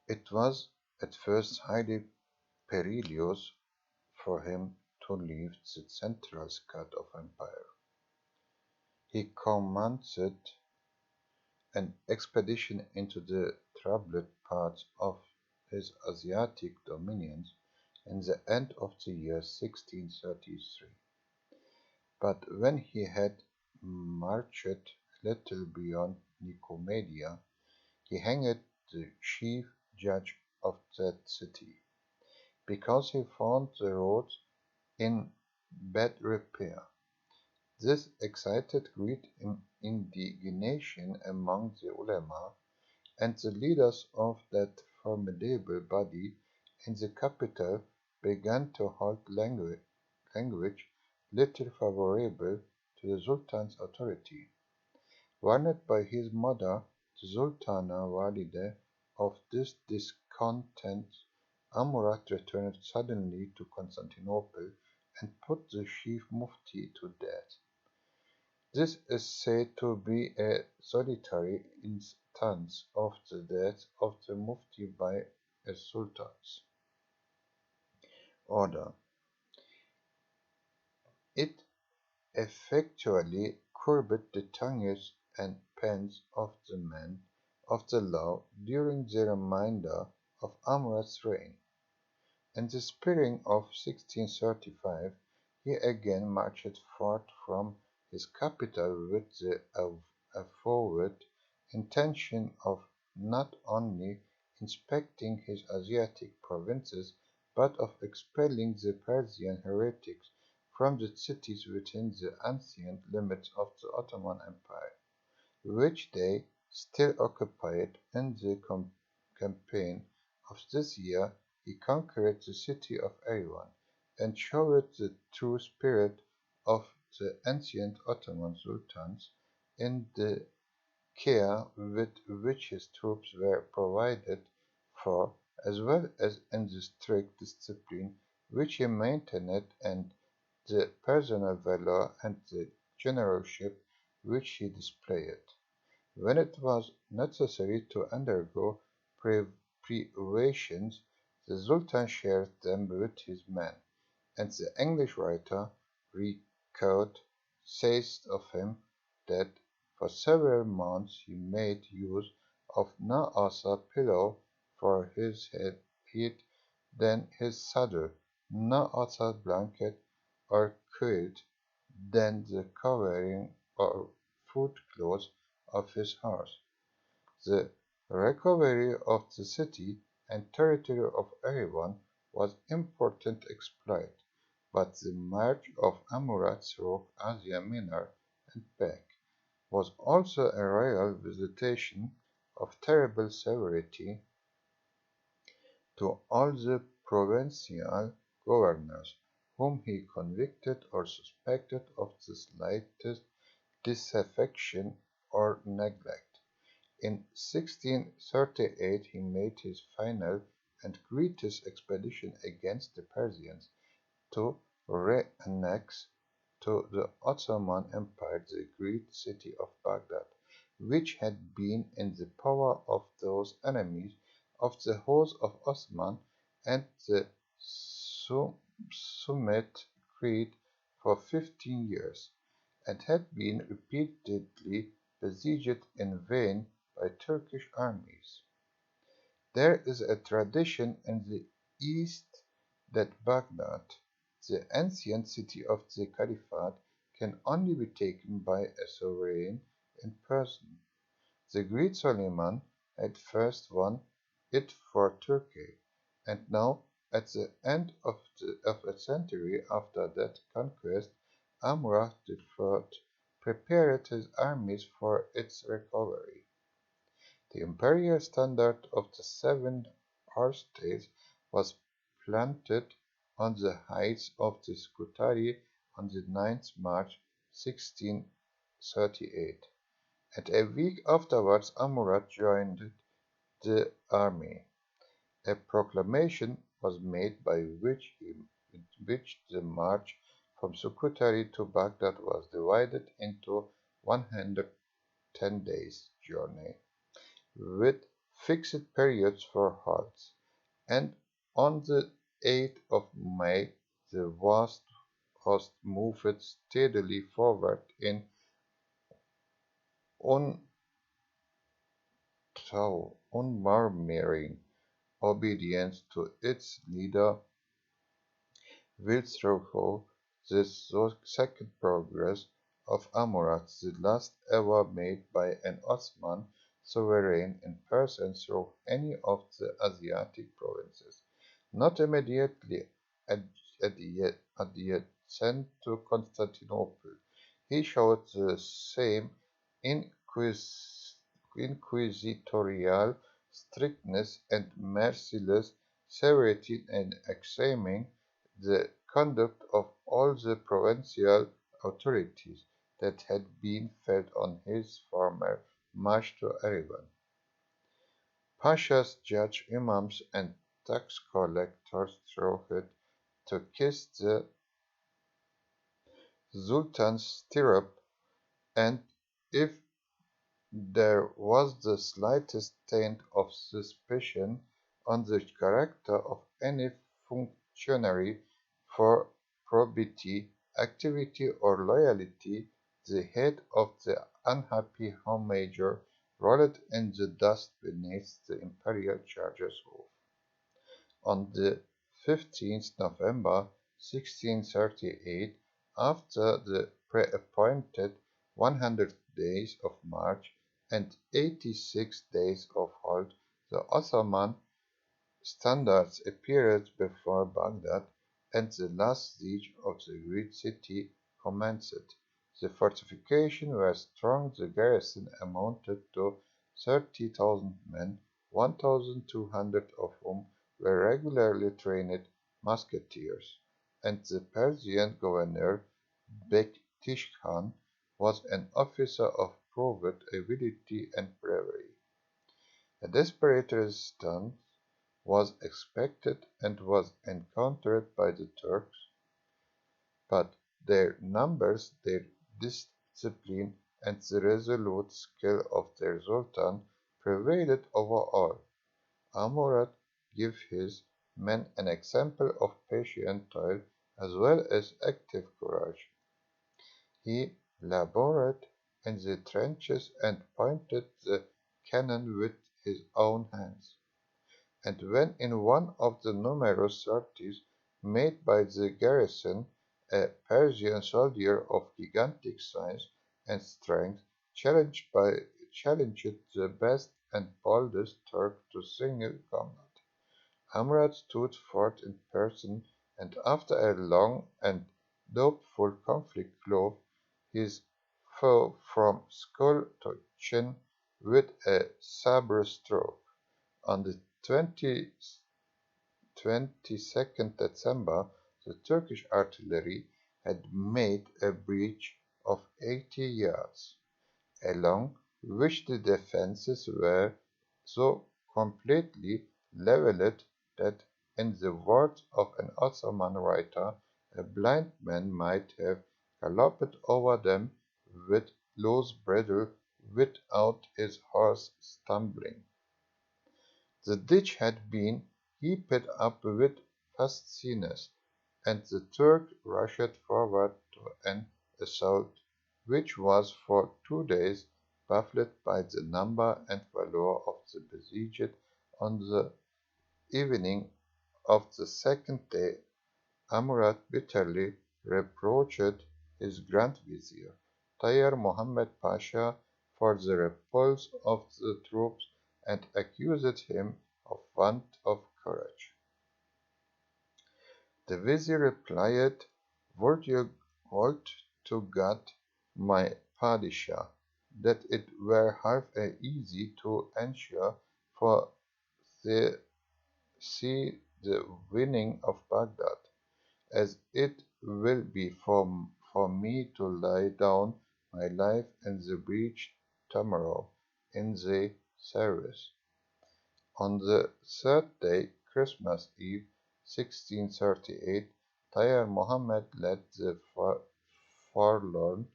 It was at first highly perilous for him to leave the central skirt of empire. He commenced an expedition into the troubled parts of his Asiatic dominions in the end of the year 1633. But when he had marched a little beyond Nicomedia, he hanged the chief judge of that city, because he found the roads in bad repair. This excited great indignation among the ulema, and the leaders of that formidable body in the capital began to hold language little favorable to the Sultan's authority. Warned by his mother, the Sultana Valide, of this discontent, Amurath returned suddenly to Constantinople and put the chief mufti to death. This is said to be a solitary instance of the death of the mufti by a sultan's order. It effectually curbed the tongues and pens of the men of the law during the remainder of Amurath's reign. In the spring of 1635 he again marched forth from his capital with the avowed intention of not only inspecting his Asiatic provinces, but of expelling the Persian heretics from the cities within the ancient limits of the Ottoman Empire, which they still occupied. In the campaign of this year he conquered the city of Erivan, and showed the true spirit of the ancient Ottoman sultans in the care with which his troops were provided for, as well as in the strict discipline which he maintained, and the personal valor and the generalship which he displayed. When it was necessary to undergo privations, the Sultan shared them with his men, and the English writer Ricaud says of him that for several months he made use of no other pillow for his head than his saddle, no other blanket or quilt than the covering or footcloth of his horse. The recovery of the city and territory of Erivan was an important exploit, but the march of Amurath through Asia Minor and back was also a royal visitation of terrible severity to all the provincial governors whom he convicted or suspected of the slightest disaffection or neglect. In 1638 he made his final and greatest expedition against the Persians, to re-annex to the Ottoman Empire the great city of Baghdad, which had been in the power of those enemies of the house of Osman and the Summit Creed for 15 years, and had been repeatedly besieged in vain by Turkish armies. There is a tradition in the East that Baghdad, the ancient city of the Caliphate, can only be taken by a sovereign in person. The great Suleiman had first won it for Turkey, and now, at the end of a century after that conquest, Amurath III prepared his armies for its recovery. The imperial standard of the seven horse-tails was planted on the heights of the Scutari on the 9th March 1638, and a week afterwards Amurath joined the army. A proclamation was made by which the march from Scutari to Baghdad was divided into 110 days' journey, with fixed periods for halts, and on the 8th of May the vast host moved steadily forward in unmurmuring obedience to its leader Wilsroho. This second progress of Amurath, the last ever made by an Ottoman sovereign in person through any of the Asiatic provinces, not immediately ad- adjacent to Constantinople. He showed the same inquisitorial strictness and merciless severity in examining the conduct of all the provincial authorities that had been felt on his former march to Erivan. Pashas, judge, imams, and tax collectors trotted to kiss the sultan's stirrup, and if there was the slightest taint of suspicion on the character of any functionary for probity, activity, or loyalty, the head of the unhappy homemaker rolled in the dust beneath the imperial charger's hoof. On the 15th November 1638, after the pre-appointed 100 days of march and 86 days of halt, the Ottoman standards appeared before Baghdad, and the last siege of the great city commenced. The fortifications were strong, the garrison amounted to 30,000 men, 1,200 of whom were regularly trained musketeers, and the Persian governor Bektish Khan was an officer of proved ability and bravery. A desperate resistance was expected and was encountered by the Turks, but their numbers, their discipline, and the resolute skill of their sultan prevailed over all. Amurath gave his men an example of patient toil as well as active courage. He labored in the trenches and pointed the cannon with his own hands, and when in one of the numerous sorties made by the garrison a Persian soldier of gigantic size and strength challenged the best and boldest Turk to single combat, Amrad stood forth in person, and after a long and doubtful conflict clove his foe from skull to chin with a sabre stroke. On the 22nd December, the Turkish artillery had made a breach of 80 yards, along which the defences were so completely levelled that, in the words of an Ottoman writer, a blind man might have galloped over them with loose bridle without his horse stumbling. The ditch had been heaped up with fascines, and the Turk rushed forward to an assault which was for 2 days baffled by the number and valour of the besieged. On the evening of the second day, Amurath bitterly reproached his Grand Vizier, Tayyar Mohammed Pasha, for the repulse of the troops, and accused him of want of courage. The Vizier replied, "Would you hold to God, my Padishah, that it were half as easy to ensure for the the winning of Baghdad, as it will be for me to lay down my life in the breach tomorrow in the service." On the third day, Christmas Eve, 1638, Tayyar Mohammed led the forlorn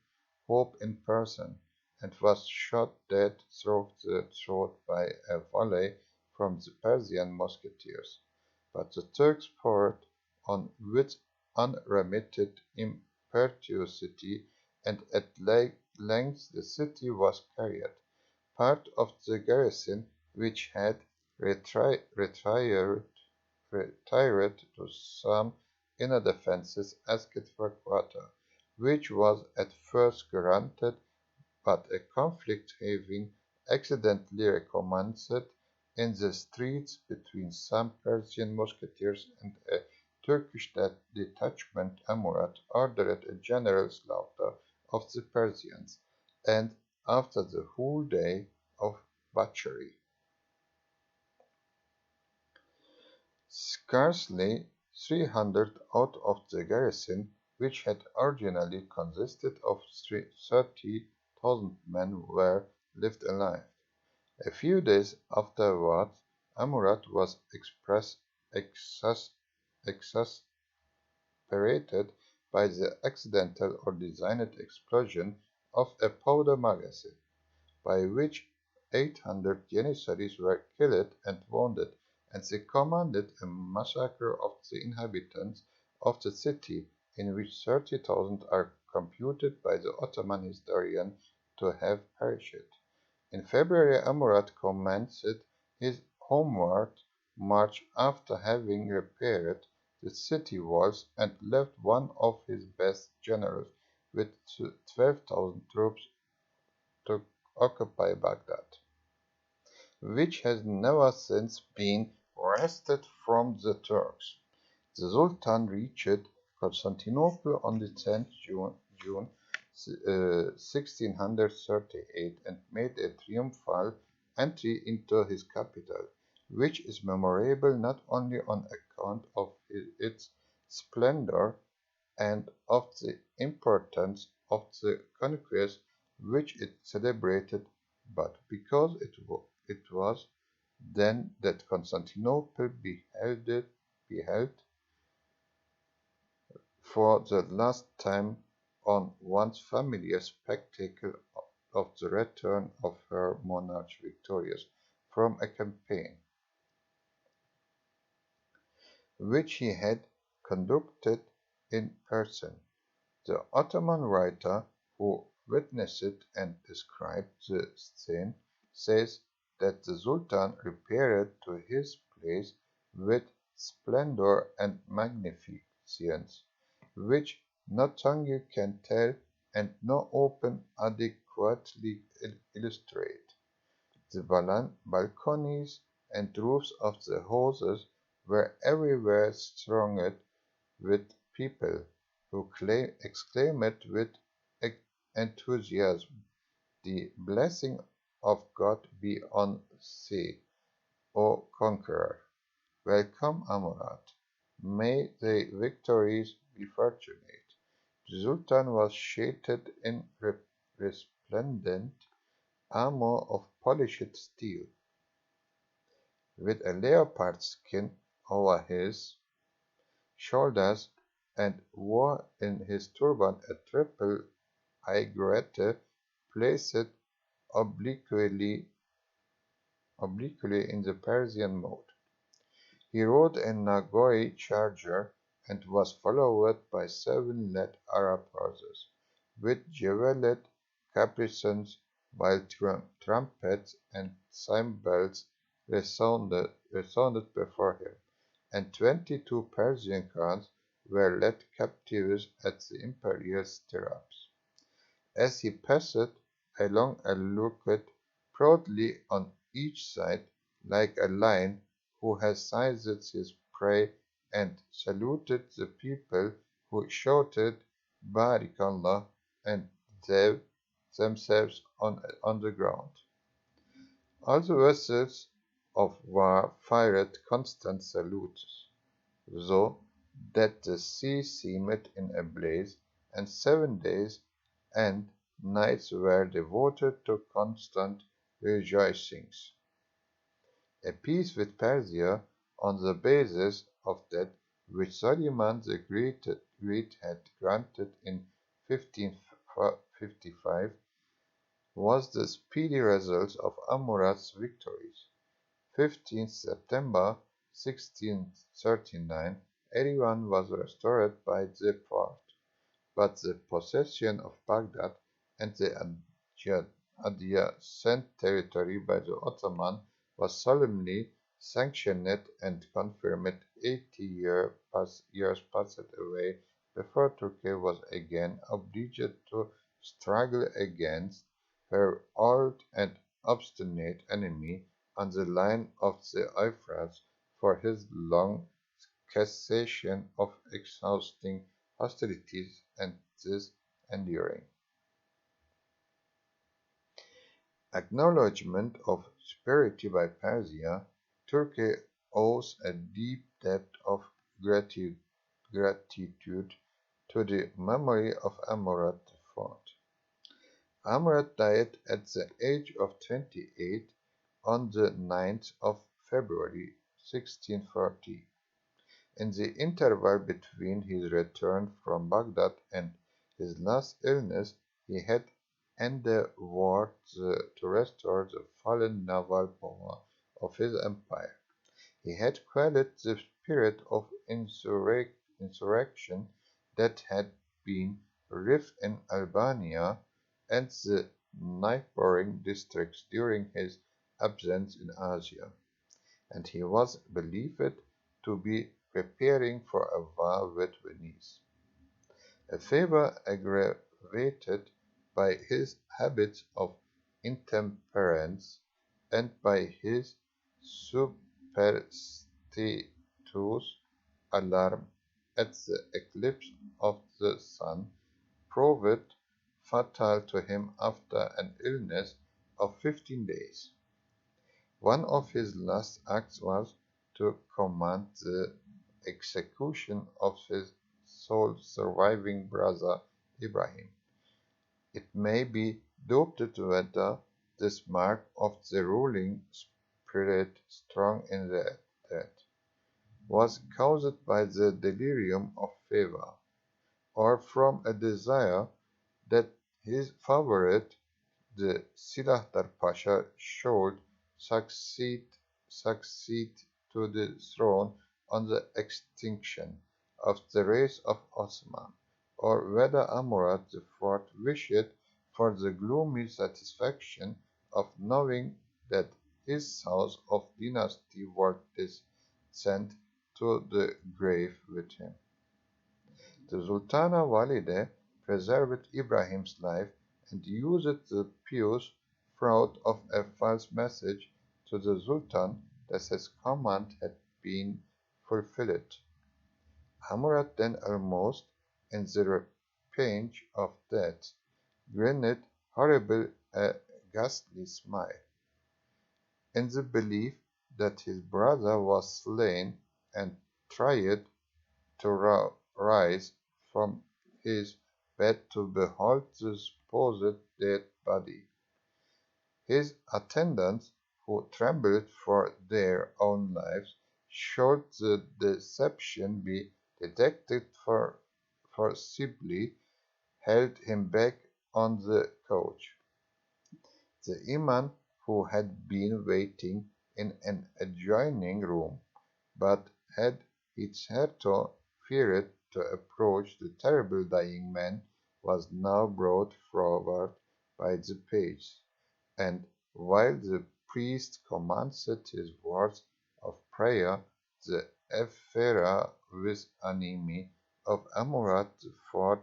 hope in person, and was shot dead through the throat by a volley from the Persian musketeers. But the Turks poured on with unremitted impetuosity, and at length the city was carried. Part of the garrison, which had retired to some inner defences, asked for quarter, which was at first granted, but a conflict having accidentally recommenced in the streets between some Persian musketeers and a Turkish detachment, Amurath ordered a general slaughter of the Persians, and after the whole day of butchery. Scarcely 300 out of the garrison, which had originally consisted of 30,000 men, were left alive. A few days afterwards, Amurath was exasperated by the accidental or designed explosion of a powder magazine, by which 800 Janissaries were killed and wounded, and they commanded a massacre of the inhabitants of the city, in which 30,000 are computed by the Ottoman historian to have perished. In February, Amurath commenced his homeward march after having repaired the city walls and left one of his best generals with 12,000 troops to occupy Baghdad, which has never since been wrested from the Turks. The Sultan reached Constantinople on the 10th June 1638 and made a triumphal entry into his capital, which is memorable not only on account of its splendor and of the importance of the conquest which it celebrated, but because it was then that Constantinople beheld for the last time on once familiar spectacle of the return of her monarch victorious from a campaign, which he had conducted in person. The Ottoman writer who witnessed and described the scene says that the Sultan repaired to his place with splendor and magnificence, which no tongue can tell and no open adequately illustrate. The balconies and roofs of the houses were everywhere thronged with people, who exclaimed with enthusiasm, "The blessing of God be on thee, O conqueror! Welcome, Amurath! May thy victories be fortunate!" The Sultan was sheathed in resplendent armor of polished steel, with a leopard skin over his shoulders, and wore in his turban a triple aigrette placed obliquely in the Persian mode. He rode a Nagoi charger, and was followed by 7 led Arab horses, with jeweled caparisons, while trumpets and cymbals resounded before him, and 22 Persian khans were led captives at the imperial stirrups. As he passed along a looked proudly on each side, like a lion who has seized his prey, and saluted the people, who shouted Barakallah and themselves on the ground. All the vessels of war fired constant salutes, so that the sea seemed in a blaze, and 7 days and nights were devoted to constant rejoicings. A peace with Persia, on the basis of that which Suleiman the Great had granted in 1555, was the speedy result of Amurath's victories. 15th September 1639, Erivan was restored by the Porte, but the possession of Baghdad and the adjacent territory by the Ottoman was solemnly sanctioned and confirmed. 80 years passed away before Turkey was again obliged to struggle against her old and obstinate enemy on the line of the Euphrates for his long cessation of exhausting hostilities and this enduring acknowledgment of superiority by Persia, Turkey owes a deep debt of gratitude to the memory of Amurath IV. Amurath died at the age of 28 on the 9th of February 1640. In the interval between his return from Baghdad and his last illness, he had endeavored to restore the fallen naval power of his empire. He had quelled the spirit of insurrection that had been rife in Albania and the neighboring districts during his absence in Asia, and he was believed to be preparing for a war with Venice, a favor aggravated by his habits of intemperance and by his superstitious alarm at the eclipse of the sun, proved fatal to him after an illness of 15 days. One of his last acts was to command the execution of his sole surviving brother Ibrahim. It may be doubted whether this mark of the ruling spirit, strong in the dead, was caused by the delirium of fever, or from a desire that his favorite, the Silahdar Pasha, should succeed to the throne on the extinction of the race of Osman, or whether Amurath IV wished for the gloomy satisfaction of knowing that his house of dynasty would descend to the grave with him. The Sultana Valide preserved Ibrahim's life and used the pious fraud of a false message to the Sultan that his command had been fulfilled. Amurath then, almost in the pinch of death, grinned horrible a ghastly smile, in the belief that his brother was slain, and tried to rise from his bed to behold the supposed dead body. His attendants, who trembled for their own lives, should the deception be detected forcibly, held him back on the couch. The imam, who had been waiting in an adjoining room, but had hitherto feared to approach the terrible dying man, was now brought forward by the page, and while the priest commenced his words of prayer, the ephera vis animi of Amurath IV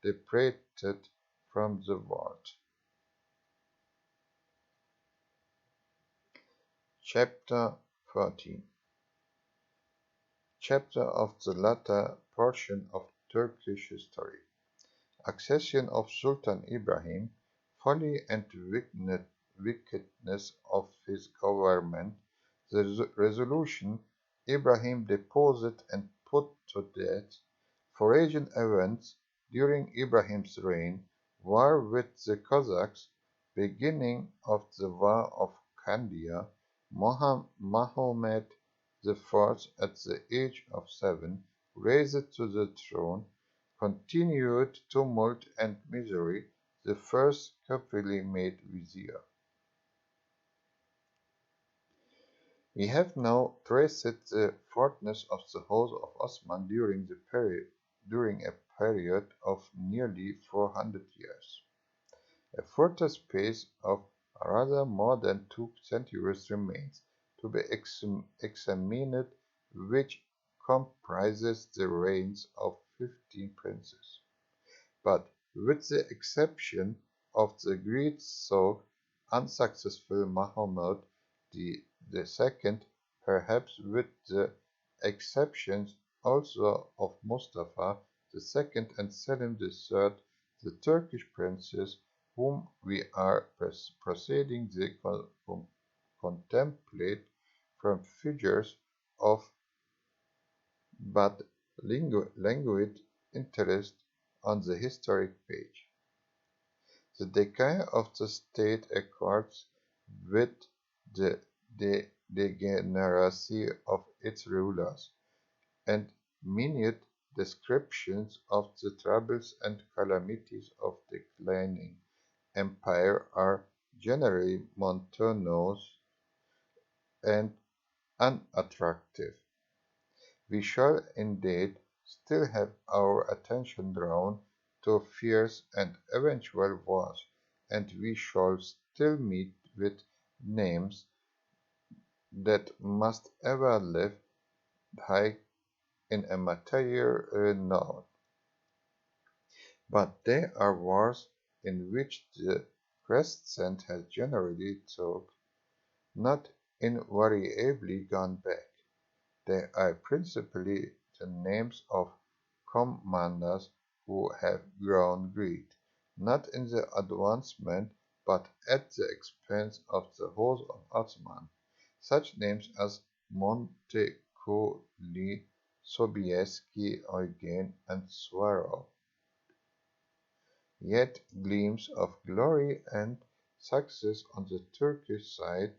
departed from the world. Chapter 14. Chapter of the latter portion of Turkish history. Accession of Sultan Ibrahim, folly and wickedness of his government, the resolution Ibrahim deposed and put to death, foreign events during Ibrahim's reign, war with the Cossacks, beginning of the war of Candia, Mahomet the Fourth at the age of 7, raised to the throne, continued tumult and misery, the first properly made vizier. We have now traced the fortress of the House of Osman during a period of nearly 400 years. A further space of rather more than 2 centuries remains to be examined, which comprises the reigns of 15 princes. But with the exception of the great so unsuccessful Muhammad the Second, perhaps with the exceptions also of Mustafa the Second and Selim the Third, the Turkish princes whom we are proceeding to contemplate from figures of but languid interest on the historic page. The decay of the state accords with the degeneracy of its rulers, and minute descriptions of the troubles and calamities of declining empire are generally monotonous and unattractive. We shall indeed still have our attention drawn to fierce and eventual wars, and we shall still meet with names that must ever live high in a material renown. But they are wars in which the crescent has generally took, not invariably gone back. They are principally the names of commanders who have grown great, not in the advancement but at the expense of the House of Ottoman, such names as Monteculli, Sobieski, Eugen, and Suwarrow. Yet gleams of glory and success on the Turkish side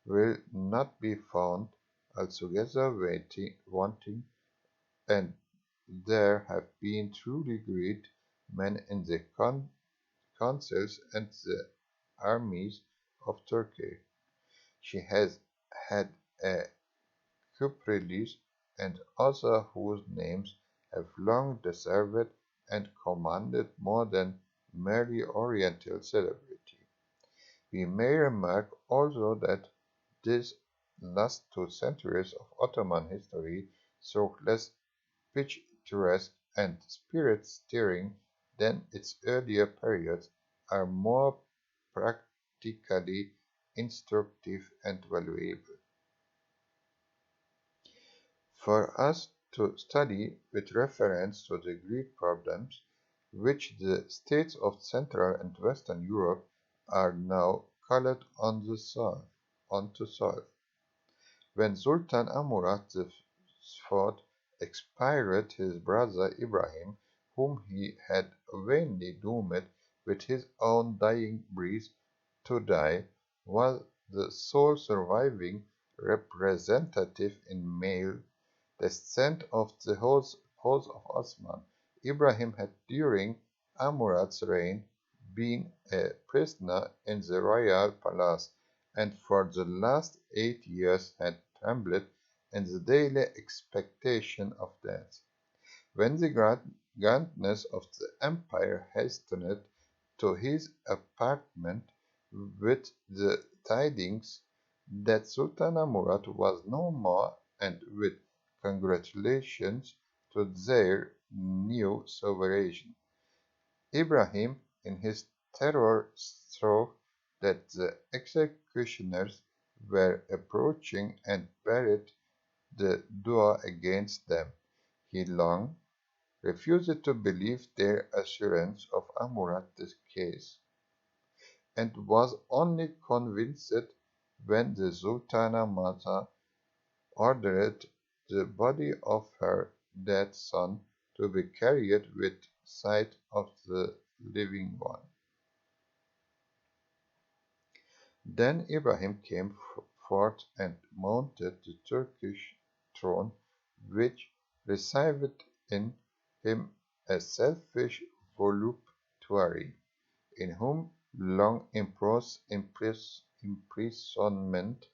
will not be found altogether wanting, and there have been truly great men in the councils and the armies of Turkey. She has had a Cuprelis and others whose names have long deserved and commanded more than merely oriental celebrity. We may remark also that these last 2 centuries of Ottoman history saw less picturesque and spirit-stirring than its earlier periods, are more practically instructive and valuable for us to study with reference to the great problems which the states of Central and Western Europe are now called on to solve. When Sultan Amurath IV expired, his brother Ibrahim, whom he had vainly doomed with his own dying breath to die, was the sole surviving representative in male descent of the House of Osman. Ibrahim had during Amurath's reign been a prisoner in the royal palace, and for the last 8 years had trembled in the daily expectation of death. When the grandness of the empire hastened to his apartment with the tidings that Sultan Amurath was no more, and with congratulations to their new sovereign, Ibrahim, in his terror, saw that the executioners were approaching and barred the door against them. He long refused to believe their assurance of Amurath's case, and was only convinced when the Sultana Mata ordered the body of her dead son to be carried with sight of the living one. Then Ibrahim came forth and mounted the Turkish throne, which received in him a selfish voluptuary, in whom long imprisonment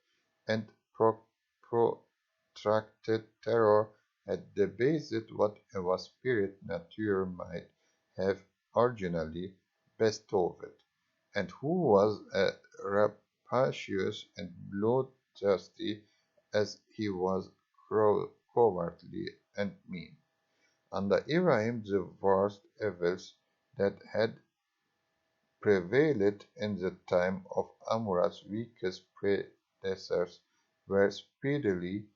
and protracted terror had debased what a spirit nature might have originally bestowed, and who was as rapacious and bloodthirsty as he was cowardly and mean. Under Ibrahim the worst evils that had prevailed in the time of Amura's weakest predecessors were speedily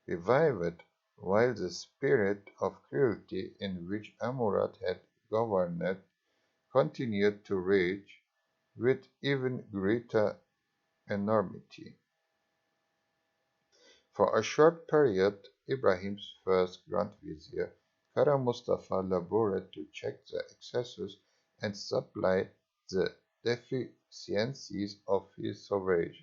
revived, while the spirit of cruelty in which Amurath had governed continued to rage with even greater enormity. For a short period Ibrahim's first Grand Vizier, Kara Mustafa, labored to check the excesses and supply the deficiencies of his sovereign.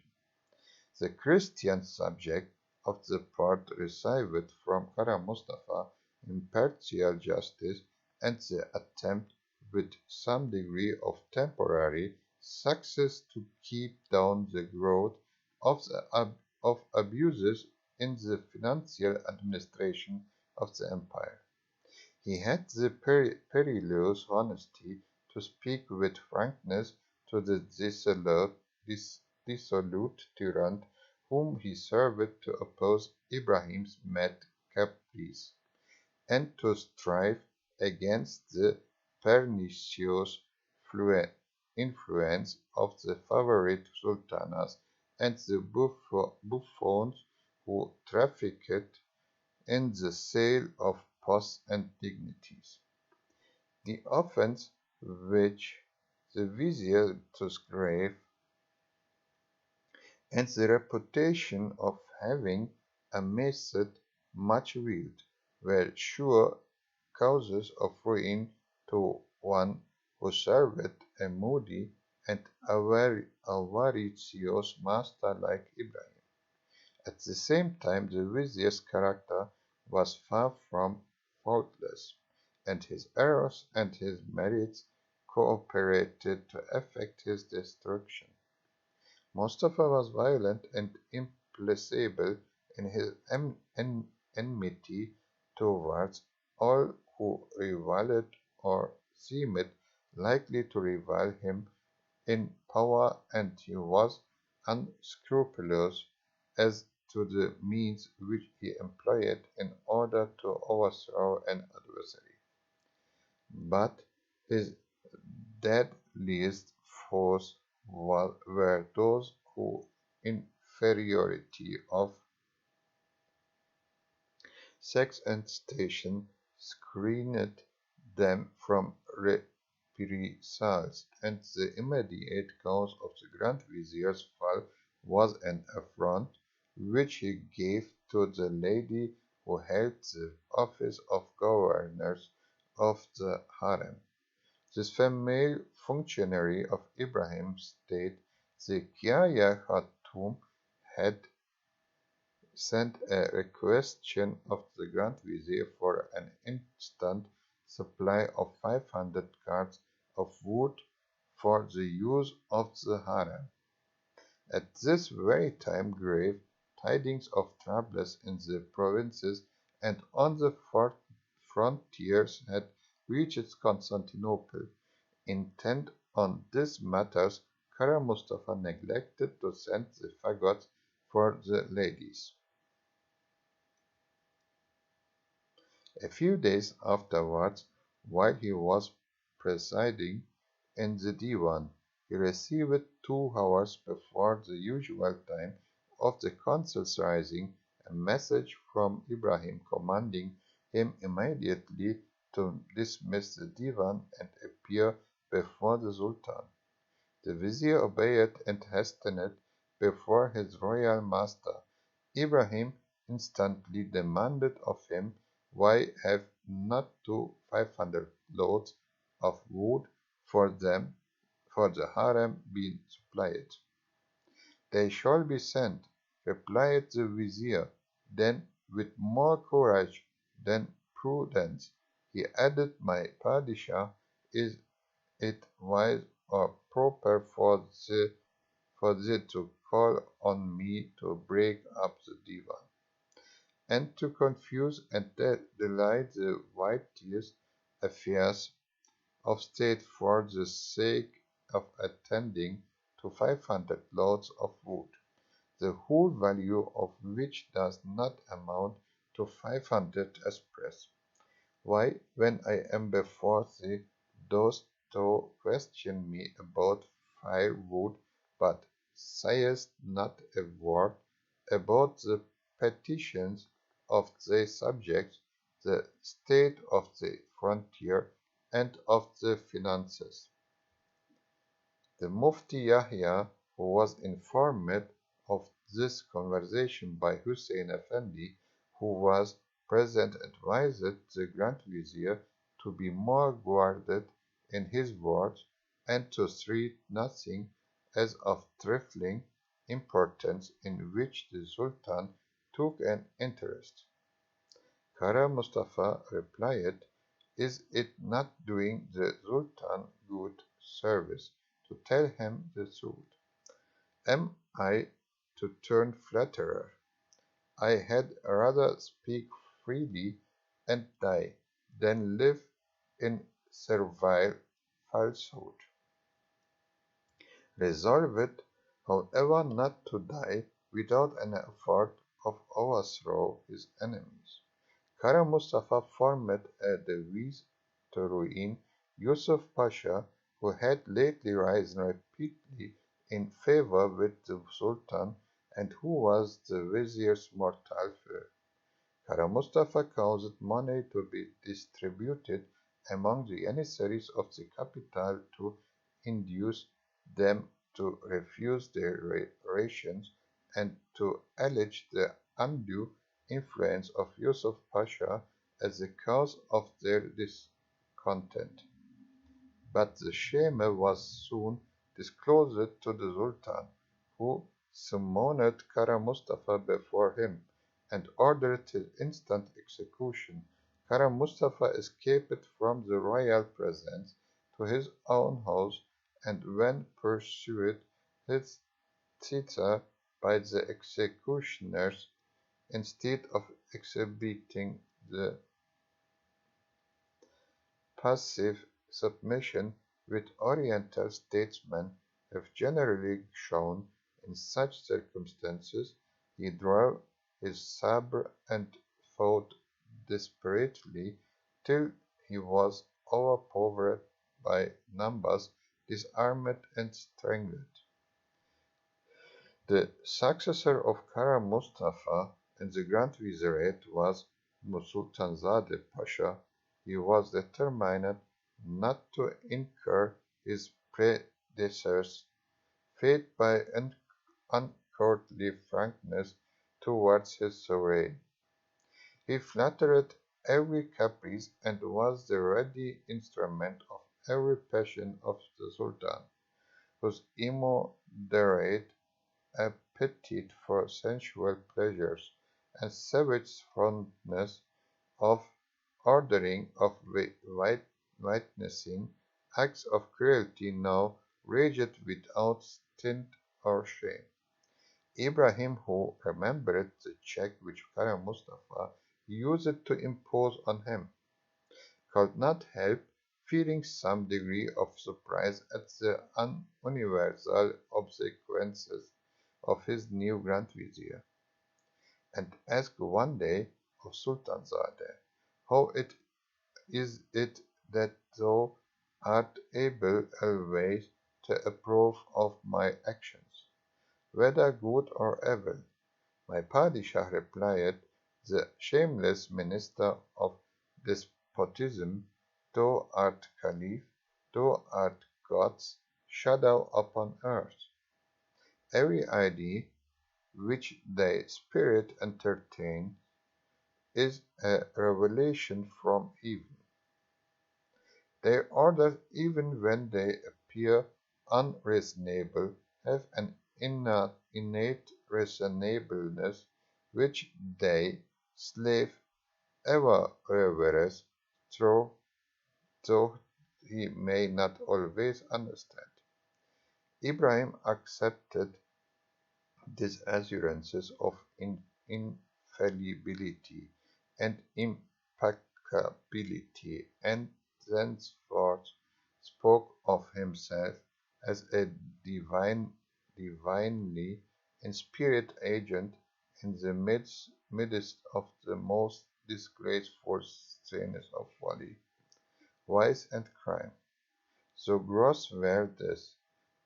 The Christian subject of the part received from Kara Mustafa impartial justice, and the attempt with some degree of temporary success to keep down the growth of abuses in the financial administration of the empire. He had the perilous honesty to speak with frankness to the dissolute tyrant whom he served to oppose Ibrahim's mad caprice, and to strive against the pernicious influence of the favorite sultanas and the buffoons who trafficked in the sale of posts and dignities. The offence which the vizier took grave, and the reputation of having amassed much wealth, were sure causes of ruin to one who served a moody and avaricious master like Ibrahim. At the same time the vizier's character was far from faultless, and his errors and his merits cooperated to effect his destruction. Mustafa was violent and implacable in his enmity towards all who reviled or seemed likely to revile him in power, and he was unscrupulous as to the means which he employed in order to overthrow an adversary. But his deadliest foes were those whose inferiority of sex and station screened them from reprisals, and the immediate cause of the Grand Vizier's fall was an affront which he gave to the lady who held the office of governess of the harem. This female functionary of Ibrahim's state, the Kiaya Khatum, had sent a requisition of the Grand Vizier for an instant supply of 500 carts of wood for the use of the harem. At this very time grave tidings of troubles in the provinces and on the frontiers had reached Constantinople. Intent on these matters, Kara Mustafa neglected to send the fagots for the ladies. A few days afterwards, while he was presiding in the divan, he received 2 hours before the usual time of the council's rising a message from Ibrahim commanding him immediately to dismiss the divan and appear before the sultan. The vizier obeyed and hastened before his royal master. Ibrahim instantly demanded of him, why have not 500 loads of wood for the harem been supplied? They shall be sent, replied the vizier. Then, with more courage than prudence, he added, my padishah, is it wise or proper for thee to call on me to break up the divan, and to confuse and delight the weightiest affairs of state for the sake of attending to 500 loads of wood, the whole value of which does not amount to 500 esprits? Why, when I am before thee, dost thou question me about firewood, but sayest not a word about the petitions of thy subjects, the state of the frontier, and of the finances? The Mufti Yahya, who was informed of this conversation by Hussein Effendi, who was present, advised the Grand Vizier to be more guarded in his words, and to treat nothing as of trifling importance in which the Sultan took an interest. Kara Mustafa replied, "Is it not doing the Sultan good service to tell him the truth? Am I to turn flatterer? I had rather speak freely and die, than live in servile falsehood. Resolved, however, not to die without an effort of overthrow his enemies, Kara Mustafa formed a device to ruin Yusuf Pasha, who had lately risen rapidly in favor with the Sultan, and who was the Vizier's mortal foe. Kara Mustafa caused money to be distributed among the emissaries of the capital to induce them to refuse their rations, and to allege the undue influence of Yusuf Pasha as the cause of their discontent. But the shame was soon disclosed to the Sultan, who summoned Kara Mustafa before him, and ordered his instant execution. Kara Mustafa escaped from the royal presence to his own house, and when pursued his thither by the executioners, instead of exhibiting the passive submission which oriental statesmen have generally shown in such circumstances, he drew his sabre and fought desperately till he was overpowered by numbers, disarmed and strangled. The successor of Kara Mustafa in the Grand Vizierate was Sultanzade Pasha. He was determined not to incur his predecessor's fate by uncourtly frankness towards his sovereign. He flattered every caprice, and was the ready instrument of every passion of the Sultan, whose immoderate appetite for sensual pleasures, and savage fondness of ordering, of witnessing acts of cruelty, now raged without stint or shame. Ibrahim, who remembered the check which Kara Mustafa used to impose on him, could not help feeling some degree of surprise at the universal obsequiousness of his new Grand Vizier, and asked one day of Sultanzade, "How is it that thou art able always to approve of my actions, whether good or evil?" My Padishah replied, "The shameless minister of despotism, thou art Caliph, thou art God's shadow upon earth. Every idea which thy spirit entertains is a revelation from heaven. Their orders, even when they appear unreasonable, have an innate reasonableness which thy slave ever reveres, though he may not always understand. Ibrahim accepted these assurances of infallibility and impeccability, and thenceforth spoke of himself as a divinely inspired agent in the midst of the most disgraceful scenes of folly, vice, and crime. So gross were these,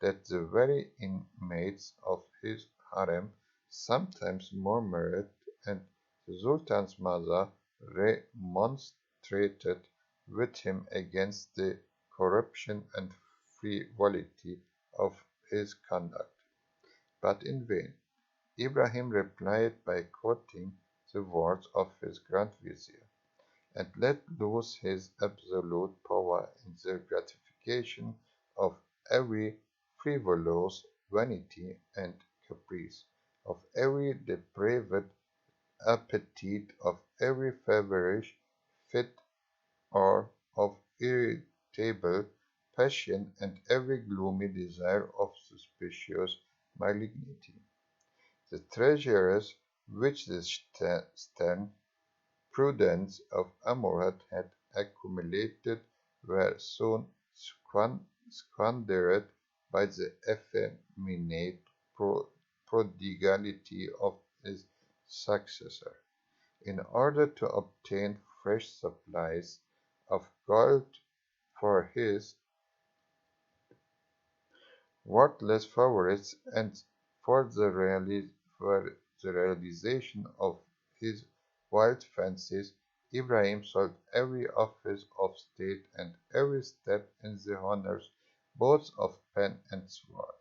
that the very inmates of his harem sometimes murmured, and the Sultan's mother remonstrated with him against the corruption and frivolity of his conduct. But in vain. Ibrahim replied by quoting the words of his Grand Vizier, and let loose his absolute power in the gratification of every frivolous vanity and caprice, of every depraved appetite, of every feverish fit, or of irritable passion, and every gloomy desire of suspicious malignity. The treasures which the stern prudence of Amurath had accumulated were soon squandered by the effeminate prodigality of his successor. In order to obtain fresh supplies of gold for his worthless favorites and for the realization of his wild fancies, Ibrahim sold every office of state and every step in the honors both of pen and sword.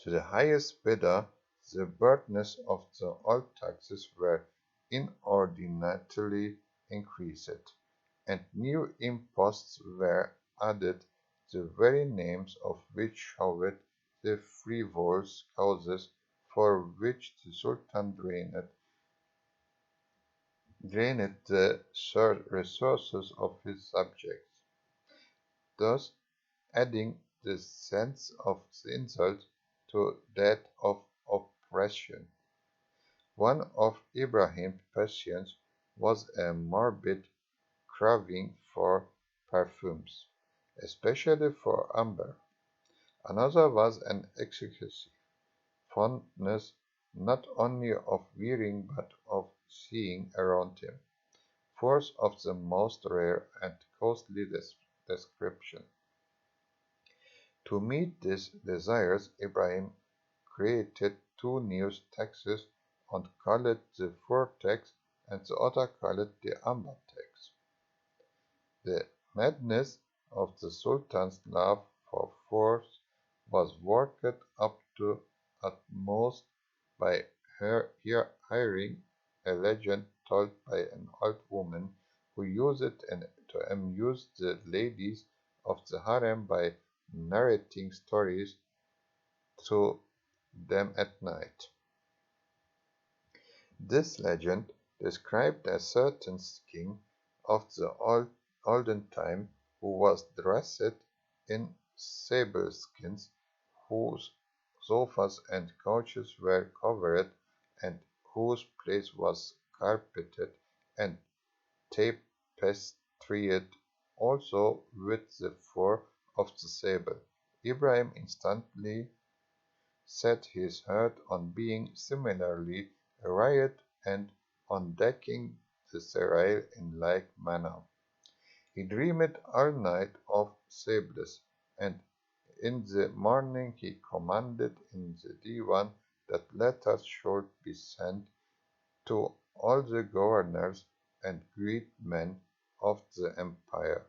To the highest bidder, the burdens of the old taxes were inordinately increased, and new imposts were added, the very names of which showed the frivolous causes for which the Sultan drained the resources of his subjects, thus adding the sense of insult to that of oppression. One of Ibrahim's passions was a morbid craving for perfumes, especially for amber. Another was an excessive fondness not only of wearing but of seeing around him, furs of the most rare and costly description. To meet these desires, Ibrahim created two new taxes, one called the fur tax and the other called the amber tax. The madness of the Sultan's love for furs was worked up to utmost by hiring a legend told by an old woman who used it to amuse the ladies of the harem by narrating stories to them at night. This legend described a certain king of the olden time who was dressed in sable skins, whose sofas and couches were covered, and whose place was carpeted and tapestried also with the fur of the sable. Ibrahim instantly set his heart on being similarly arrayed and on decking the serail in like manner. He dreamed all night of sables, and in the morning he commanded in the divan that letters should be sent to all the governors and great men of the empire,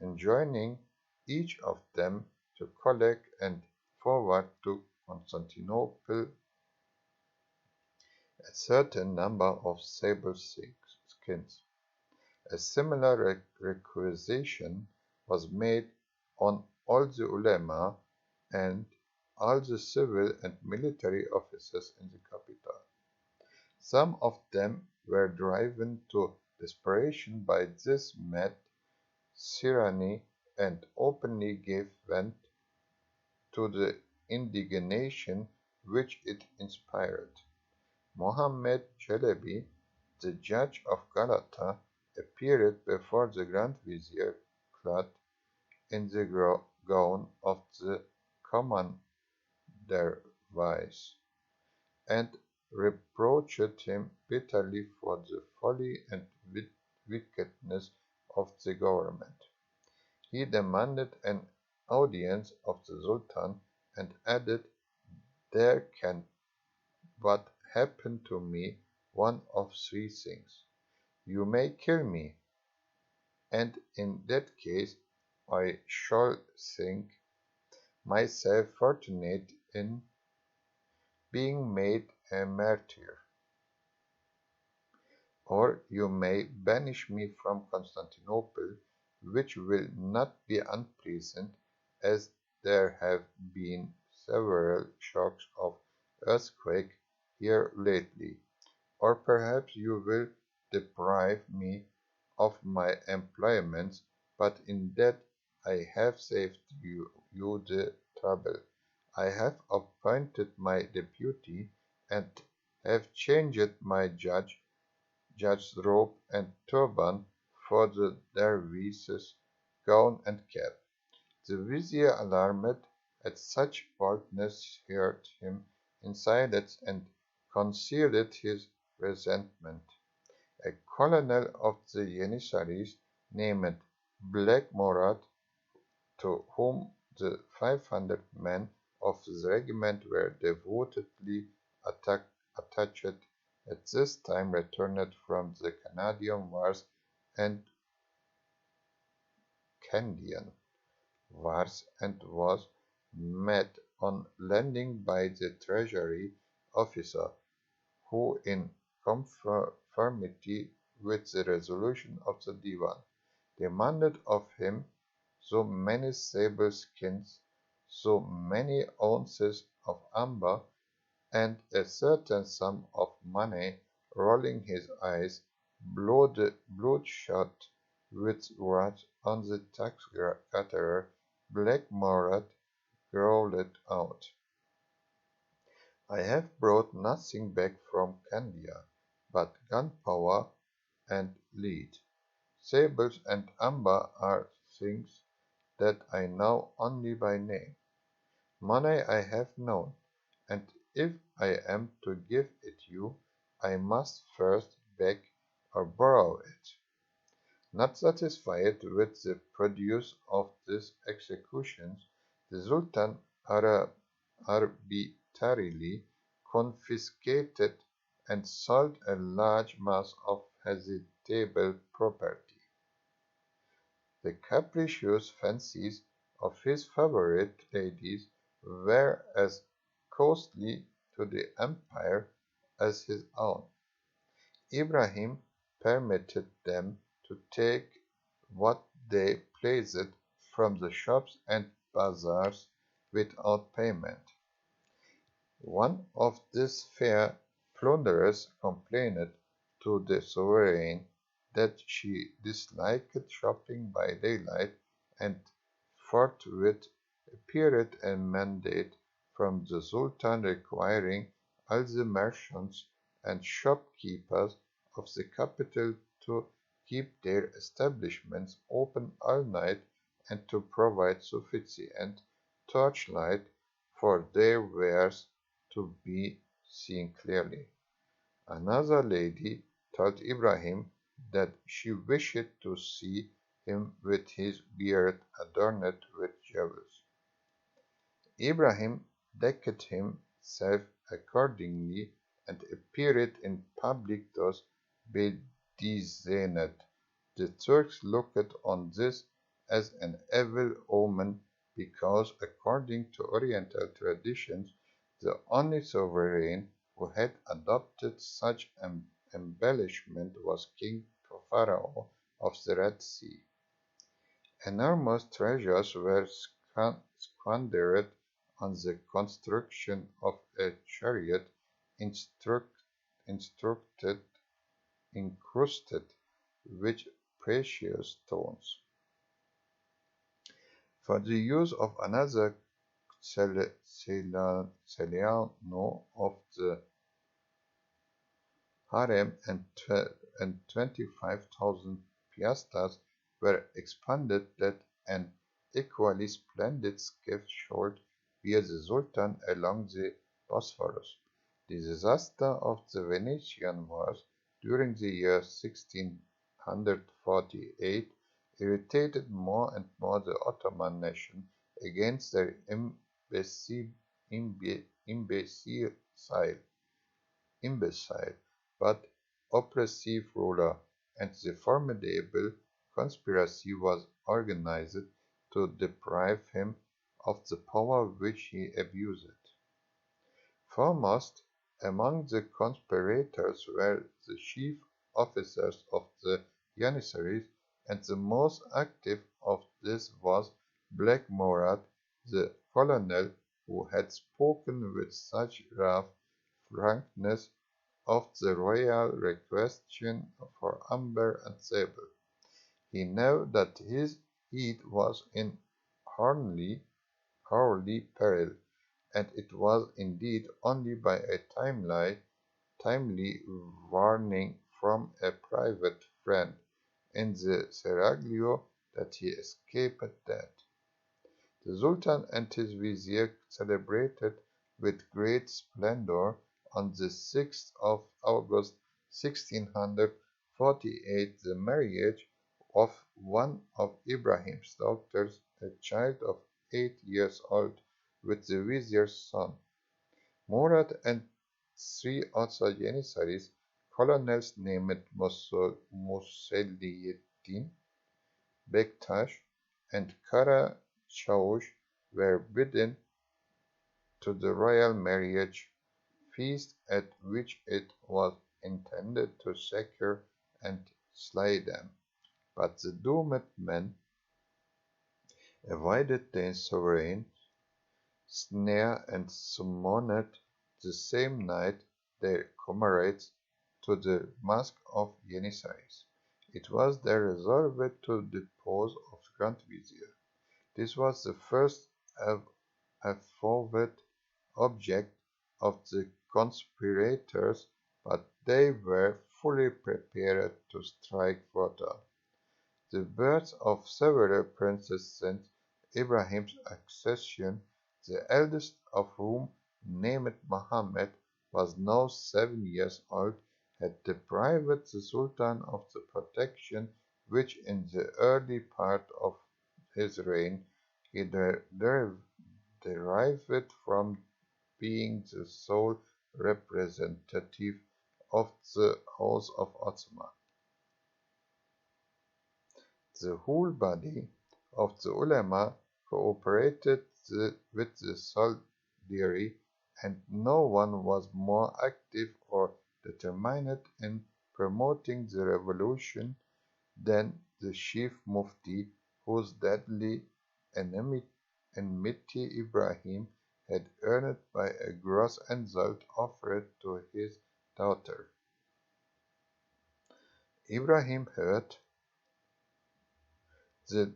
enjoining each of them to collect and forward to Constantinople a certain number of sable skins. A similar requisition was made on all the ulema and all the civil and military officers in the capital. Some of them were driven to desperation by this mad tyranny, and openly gave vent to the indignation which it inspired. Mohammed Chelebi, the judge of Galata, appeared before the Grand Vizier clad in the gown of the common dervish, and reproached him bitterly for the folly and wickedness of the government. He demanded an audience of the Sultan and added, "There can but happen to me one of three things. You may kill me, and in that case I shall think myself fortunate in being made a martyr, or you may banish me from Constantinople, which will not be unpleasant, as there have been several shocks of earthquake here lately. Or perhaps you will deprive me of my employments, but in that I have saved you the trouble. I have appointed my deputy, and have changed my judge's robe and turban for the dervish's gown and cap." The vizier, alarmed at such boldness, heard him in silence and concealed his resentment. A colonel of the Janissaries, named Black Morat, to whom the 500 men of the regiment were devotedly attached, at this time returned from the Canadian Wars and Canadian Wars and was met on landing by the treasury officer, who, in conformity with the resolution of the Divan, demanded of him so many sable skins, so many ounces of amber, and a certain sum of money. Rolling his eyes, bloodshot with wrath on the tax gatherer, Black Morat growled out, "I have brought nothing back from Candia but gunpowder and lead. Sables and amber are things that I know only by name. Money I have known, and if I am to give it you, I must first beg or borrow it." Not satisfied with the produce of these executions, the Sultan arbitrarily confiscated and sold a large mass of hazardable property. The capricious fancies of his favorite ladies were as costly to the empire as his own. Ibrahim permitted them to take what they pleased from the shops and bazaars without payment. One of these fair plunderers complained to the sovereign that she disliked shopping by daylight, and forthwith appeared a mandate from the Sultan requiring all the merchants and shopkeepers of the capital to keep their establishments open all night, and to provide sufficient torchlight for their wares to be seen clearly. Another lady told Ibrahim that she wished to see him with his beard adorned with jewels. Ibrahim decked himself accordingly, and appeared in public thus bedizened. The Turks looked on this as an evil omen, because, according to oriental traditions, the only sovereign who had adopted such embellishment was King Pharaoh of the Red Sea. Enormous treasures were squandered on the construction of a chariot incrusted with precious stones. For the use of another Celiano of the harem and 25,000 piastres were expended that an equally splendid skiff should bear the Sultan along the Bosphorus. The disaster of the Venetian wars during the year 1648 irritated more and more the Ottoman nation against their imbecile imbecile but oppressive ruler, and the formidable conspiracy was organized to deprive him of the power which he abused. Foremost among the conspirators were the chief officers of the Janissaries, and the most active of these was Black Murad, the colonel who had spoken with such rough frankness of the royal requisition for amber and sable. He knew that his head was in hourly peril, and it was indeed only by a timely warning from a private friend in the seraglio that he escaped death. The Sultan and his vizier celebrated with great splendor on the 6th of August 1648 the marriage of one of Ibrahim's daughters, a child of 8 years old, with the vizier's son. Murad and three other Janissaries, colonels named Muselliyeddin, Bektash, and Kara Chaush, were bidden to the royal marriage feast at which it was intended to secure and slay them. But the doomed men avoided the sovereign snare and summoned the same night their comrades to the mosque of Janissaries. It was their resolve to depose of Grand Vizier. This was the first avowed object of the conspirators, but they were fully prepared to strike further. The birth of several princes since Ibrahim's accession, the eldest of whom, named Mohammed, was now 7 years old, had deprived the Sultan of the protection which in the early part of his reign he derived from being the sole representative of the House of Ottoman. The whole body of the ulama cooperated with the soldiery, and no one was more active or determined in promoting the revolution than the chief mufti, whose deadly enmity Ibrahim had earned by a gross insult offered to his daughter. Ibrahim heard the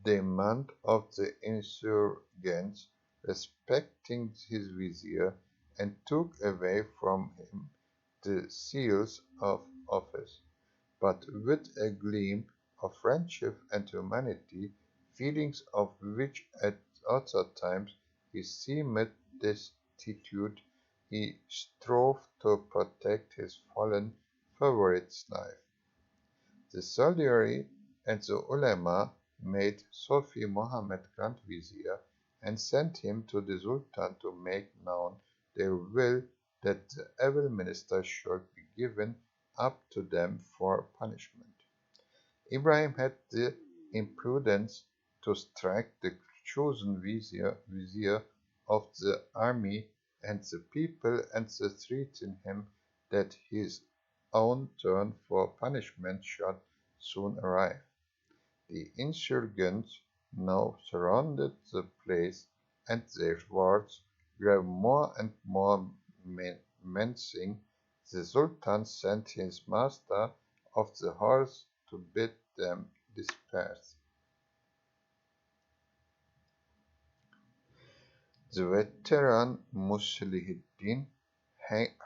demand of the insurgents respecting his vizier, and took away from him the seals of office. But with a gleam of friendship and humanity, feelings of which at other times he seemed destitute, he strove to protect his fallen favorite's life. The soldiery and the ulema made Sofi Mohammed Grand Vizier, and sent him to the Sultan to make known their will that the evil minister should be given up to them for punishment. Ibrahim had the imprudence to strike the chosen vizier of the army and the people, and to threaten him that his own turn for punishment should soon arrive. The insurgents now surrounded the place, and their words grew more and more menacing. The Sultan sent his master of the horse to bid them disperse. The veteran Muslihuddin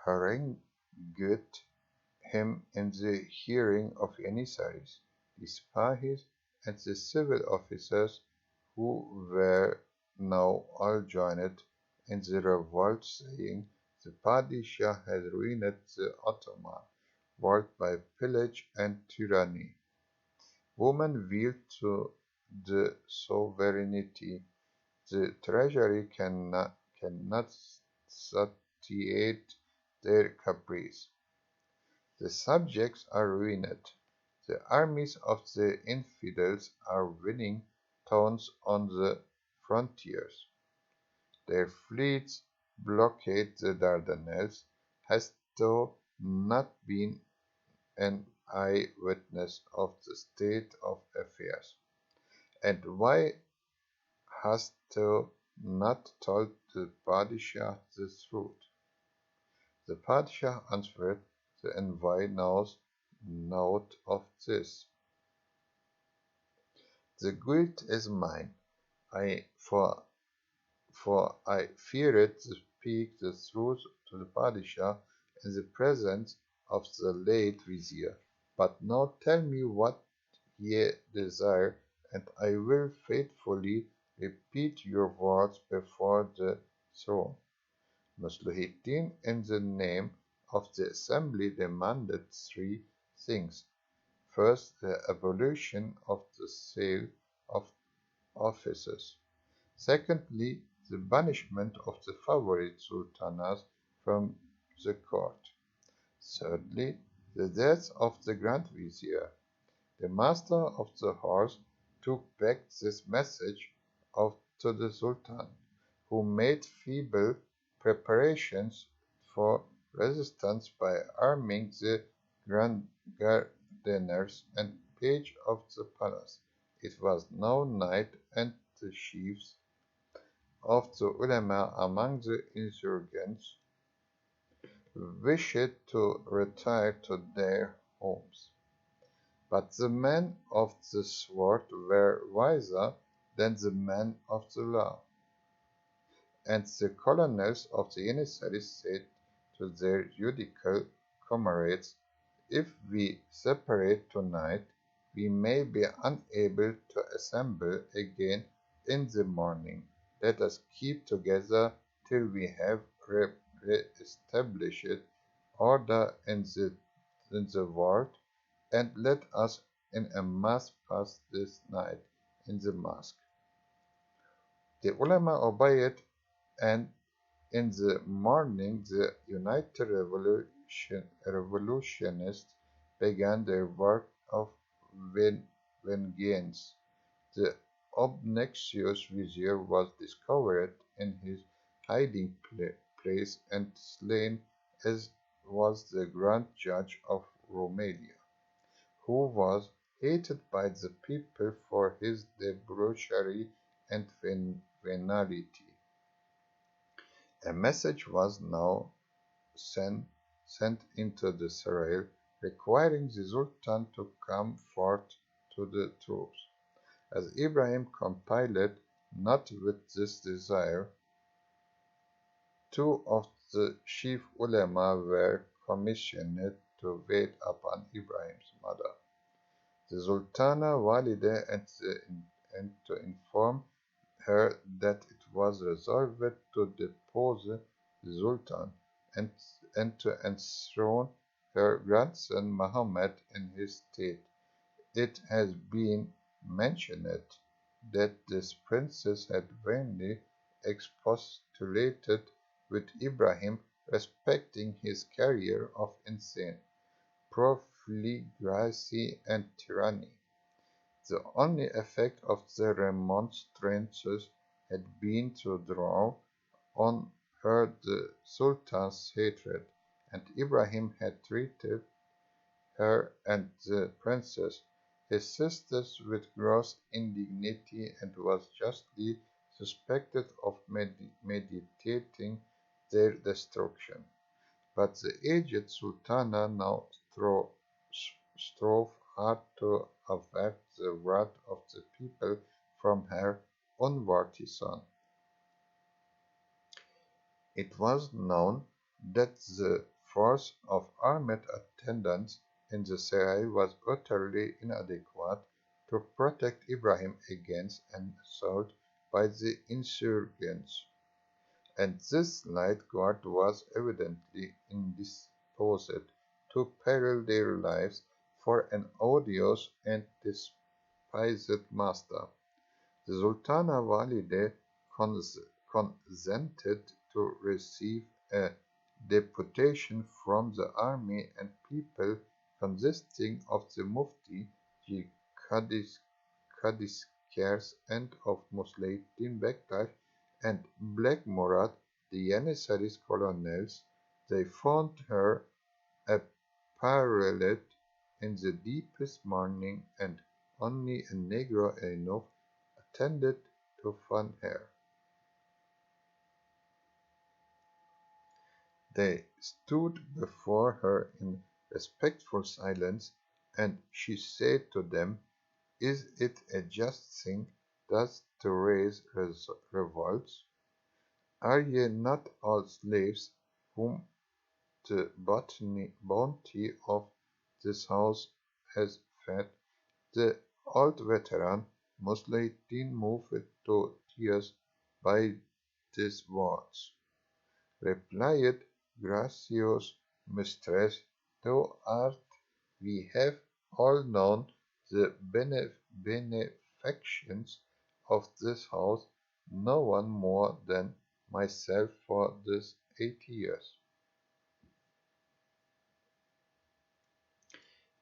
harangued him in the hearing of emissaries, the spies, and the civil officers who were now all joined in the revolt, saying the Padishah had ruined the Ottoman world by pillage and tyranny. Women wield to the sovereignty. The treasury cannot satiate their caprice. The subjects are ruined. The armies of the infidels are winning towns on the frontiers. Their fleets blockade the Dardanelles. Hast thou not been an eyewitness of the state of affairs? And why hast thou not told the Padishah the truth? The Padishah answered, the envoy knows naught of this. The guilt is mine, I for I feared to speak the truth to the Padishah in the presence of the late Vizier. But now tell me what ye desire, and I will faithfully repeat your words before the throne. Muslihuddin, in the name of the assembly, demanded three things. First, the abolition of the sale of offices. Secondly, the banishment of the favorite sultanas from the court. Thirdly, the death of the Grand Vizier. The master of the horse took back this message to the sultan, who made feeble preparations for resistance by arming the grand gardeners and page of the palace. It was now night, and the chiefs of the ulama among the insurgents wished to retire to their homes. But the men of the sword were wiser than the men of the law, and the colonels of the emissaries said to their judicial comrades, if we separate tonight, we may be unable to assemble again in the morning. Let us keep together till we have re-established order in the world, and let us in a mass pass this night in the mosque. The ulama obeyed, and in the morning the united revolutionists began their work of vengeance. The obnoxious vizier was discovered in his hiding place and slain, as was the grand judge of Romania, who was hated by the people for his debauchery and venality. A message was now sent into the Serail, requiring the Sultan to come forth to the troops. As Ibrahim complied not with this desire, two of the chief ulama were commissioned to wait upon Ibrahim's mother, the Sultana Walida, and to inform her that it was resolved to depose the Sultan and to enthrone her grandson Muhammad in his stead. It has been mentioned that this princess had vainly expostulated with Ibrahim respecting his career of insane profligacy and tyranny. The only effect of the remonstrances had been to draw on her the Sultan's hatred, and Ibrahim had treated her and the princess, his sisters, with gross indignity, and was justly suspected of meditating their destruction. But the aged Sultana now strove hard to avert the wrath of the people from her unworthy son. It was known that the force of armed attendants in the Serai was utterly inadequate to protect Ibrahim against an assault by the insurgents, and this light guard was evidently indisposed to peril their lives for an odious and despised master. The Sultana Valide consented to receive a deputation from the army and people consisting of the Mufti, the Qadisiyers, and of Musliuddin Bektash and Black Murad, the Janissaries colonels. They found her apparelled in the deepest mourning, and only a negro enough attended to fan her. They stood before her in respectful silence, and she said to them, "Is it a just thing thus to raise revolts? Are ye not all slaves whom the bounty of this house has fed?" The old veteran Musliuddin, moved to tears by these words, replied, "Gracious mistress, thou art, we have all known the benefactions of this house, no one more than myself for these 8 years.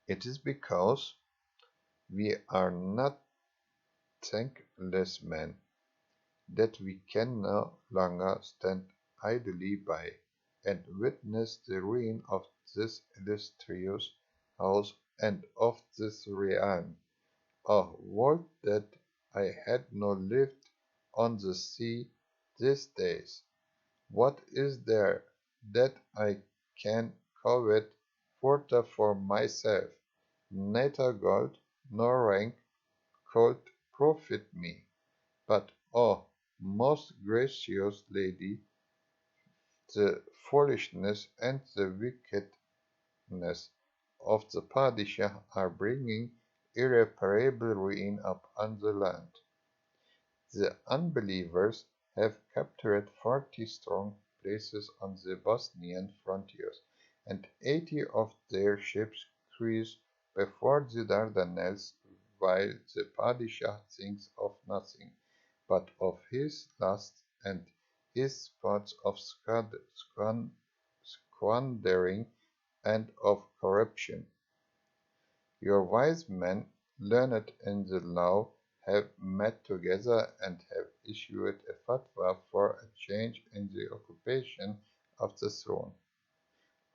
It is because we are not thankless men that we can no longer stand idly by, and witness the ruin of this illustrious house and of this realm. Oh, would that I had not lived on the sea these days! What is there that I can covet further for myself? Neither gold nor rank could profit me. But, oh, most gracious lady, the foolishness and the wickedness of the Padishah are bringing irreparable ruin upon the land. The unbelievers have captured 40 strong places on the Bosnian frontiers, and 80 of their ships cruise before the Dardanelles, while the Padishah thinks of nothing but of his lust and his spots of squandering and of corruption. Your wise men, learned in the law, have met together and have issued a fatwa for a change in the occupation of the throne.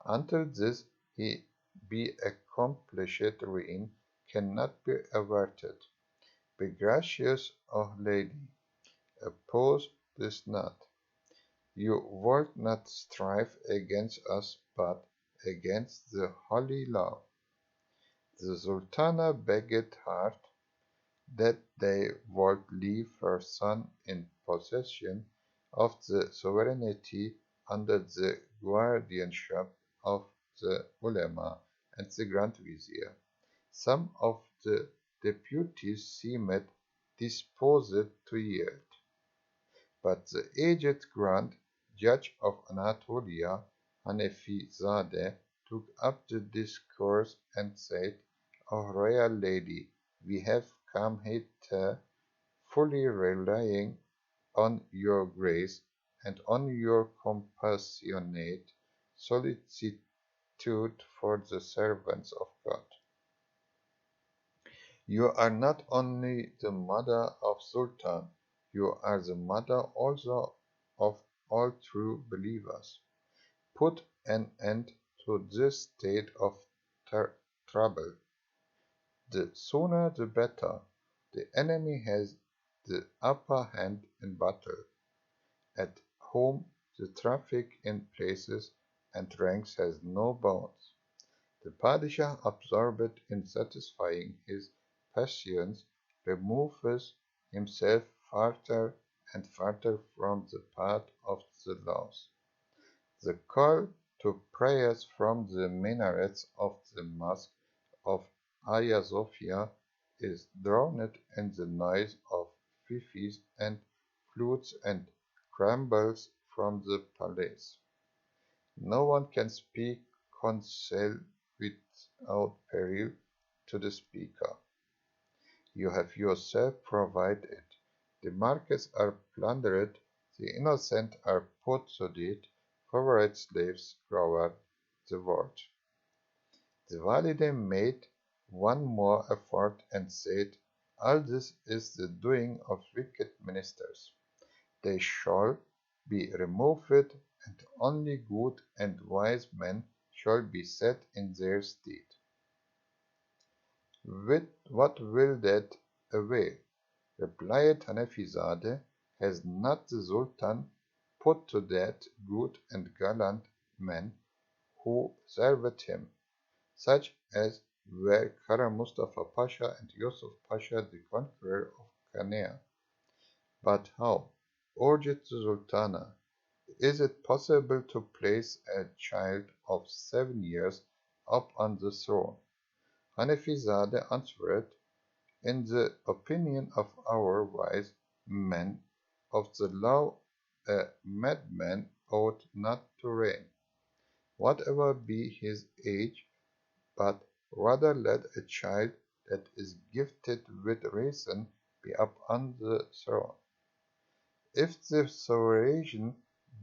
Until this be accomplished, ruin cannot be averted. Be gracious, O lady, oppose this not. You would not strive against us, but against the holy law. The Sultana begged hard that they would leave her son in possession of the sovereignty under the guardianship of the ulema and the Grand Vizier. Some of the deputies seemed disposed to yield, but the aged Grand Judge of Anatolia, Hanefi Zadeh, took up the discourse and said, "O royal lady, we have come hither fully relying on your grace and on your compassionate solicitude for the servants of God. You are not only the mother of Sultan, you are the mother also of all true believers. Put an end to this state of trouble. The sooner the better. The enemy has the upper hand in battle. At home the traffic in places and ranks has no bounds. The Padishah, absorbed in satisfying his passions, removes himself farther and farther from the path of the laws. The call to prayers from the minarets of the mosque of Hagia Sophia is drowned in the noise of fifes and flutes and crumbles from the palace. No one can speak counsel without peril to the speaker. You have yourself provided it. The markets are plundered, the innocent are put to death, favorite slaves cover the world. The valide made one more effort and said, all this is the doing of wicked ministers. They shall be removed, and only good and wise men shall be set in their stead. With what will that avail? Replied Hanefizade, has not the Sultan put to death good and gallant men who served him, such as were Kara Mustafa Pasha and Yusuf Pasha, the conqueror of Canea? But how, urged the Sultana, is it possible to place a child of 7 years up on the throne? Hanefizade answered, in the opinion of our wise men of the law, a madman ought not to reign, whatever be his age, but rather let a child that is gifted with reason be upon the throne. If the sovereign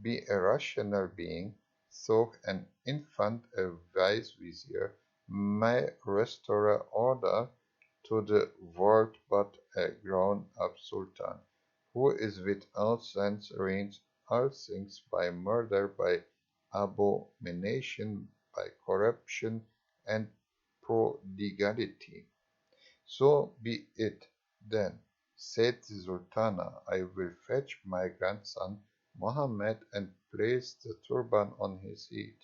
be a rational being, so an infant, a wise vizier, may restore order to the world, but a grown-up sultan, who is without sense, reigns all things by murder, by abomination, by corruption, and prodigality. So be it, then, said the Sultana, I will fetch my grandson Mohammed and place the turban on his head.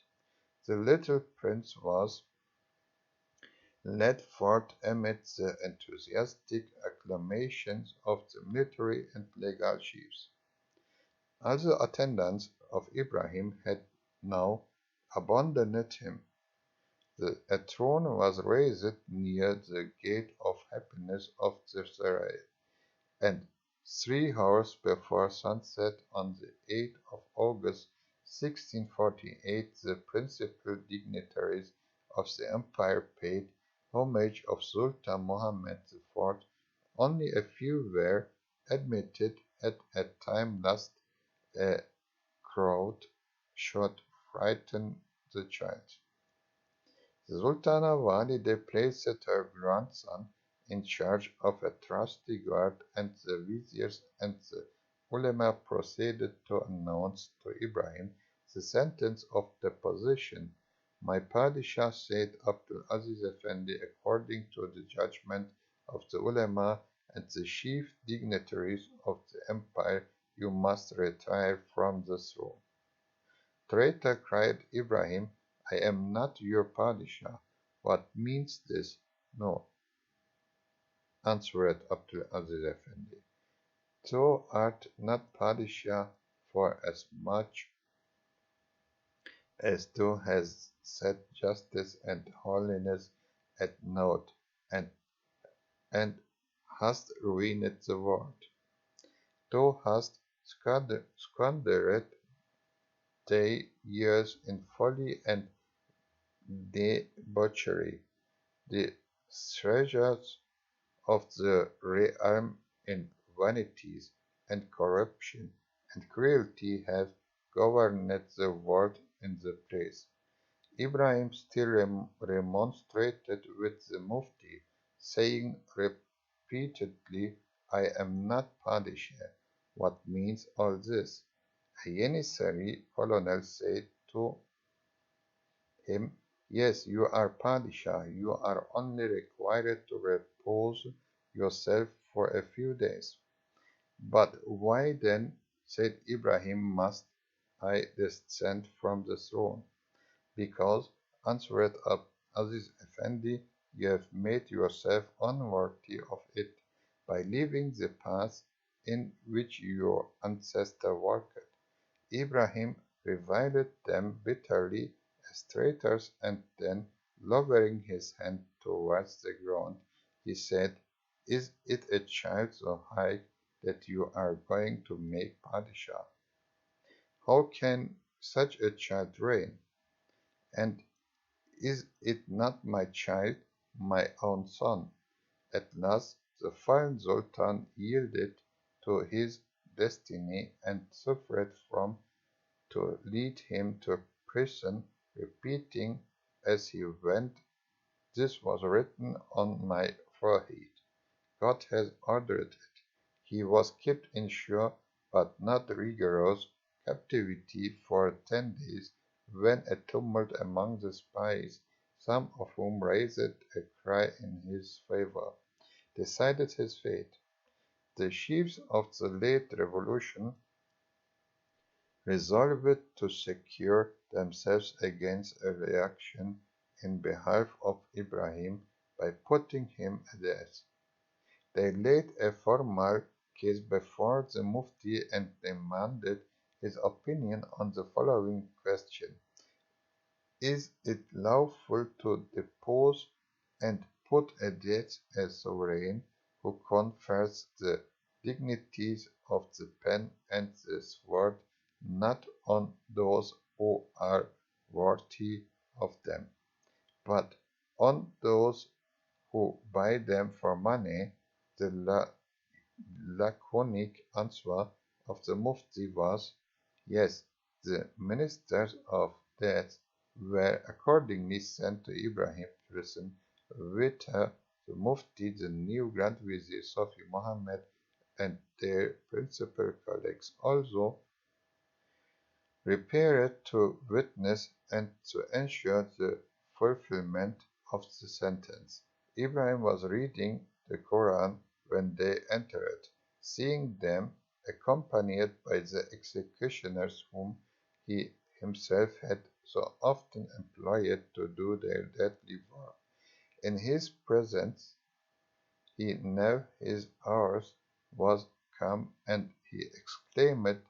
The little prince was led forth amid the enthusiastic acclamations of the military and legal chiefs. All the attendants of Ibrahim had now abandoned him. A throne was raised near the gate of happiness of the Sarai, and 3 hours before sunset on the 8th of August 1648 the principal dignitaries of the empire paid homage of Sultan Mohammed IV. Only a few were admitted at a time lest a crowd should frighten the child. The Sultana Valide placed her grandson in charge of a trusty guard, and the viziers and the ulema proceeded to announce to Ibrahim the sentence of deposition. My Padishah, said Abdul Aziz Effendi, according to the judgment of the ulema and the chief dignitaries of the empire, you must retire from the throne. Traitor, cried Ibrahim, I am not your Padishah. What means this? No, answered Abdul Aziz Effendi. Thou art not Padishah for as much as thou hast set justice and holiness at naught, and hast ruined the world. Thou hast squandered thy years in folly and debauchery. The treasures of the realm in vanities and corruption and cruelty have governed the world in the place. Ibrahim still remonstrated with the Mufti, saying repeatedly, I am not Padishah. What means all this? A Janissary colonel said to him, yes, you are Padishah, you are only required to repose yourself for a few days. But why then, said Ibrahim, must I descend from the throne? Because, answered Aziz Effendi, you have made yourself unworthy of it by leaving the path in which your ancestor walked. Ibrahim reviled them bitterly as traitors, and then, lowering his hand towards the ground, he said, "Is it a child so high that you are going to make Padishah? How can such a child reign? And is it not my child, my own son?" At last the fallen sultan yielded to his destiny and suffered from to lead him to prison, repeating as he went, "This was written on my forehead. God has ordered it." He was kept in short but not rigorous captivity for 10 days, when a tumult among the spies, some of whom raised a cry in his favor, decided his fate. The chiefs of the late revolution resolved to secure themselves against a reaction in behalf of Ibrahim by putting him to death. They laid a formal case before the Mufti and demanded his opinion on the following question: "Is it lawful to depose and put to death a sovereign who confers the dignities of the pen and the sword not on those who are worthy of them, but on those who buy them for money?" The laconic answer of the Mufti was, "Yes." The ministers of death were accordingly sent to Ibrahim's prison, whither the Mufti, the new Grand Vizier Sofi Mohammed, and their principal colleagues also repaired to witness and to ensure the fulfillment of the sentence. Ibrahim was reading the Koran when they entered. Seeing them, accompanied by the executioners whom he himself had so often employed to do their deadly work, in his presence, he knew his hour was come, and he exclaimed,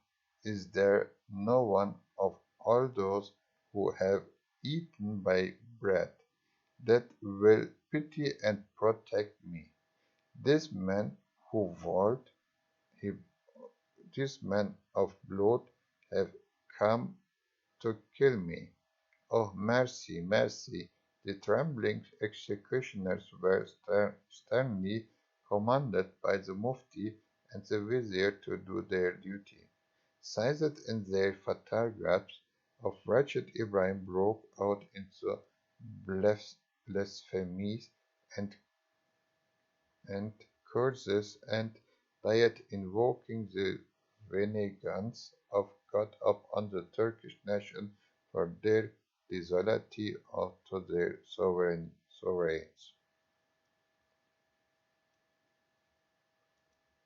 "Is there no one of all those who have eaten my bread that will pity and protect me? This man who vowed he, this man of blood have come to kill me. Oh, mercy, mercy!" The trembling executioners were sternly commanded by the Mufti and the Vizier to do their duty. Seized in their fatal grasp of wretched Ibrahim broke out into blasphemies and and curses, and died invoking the vengeance of God upon the Turkish nation for their disloyalty to their sovereigns.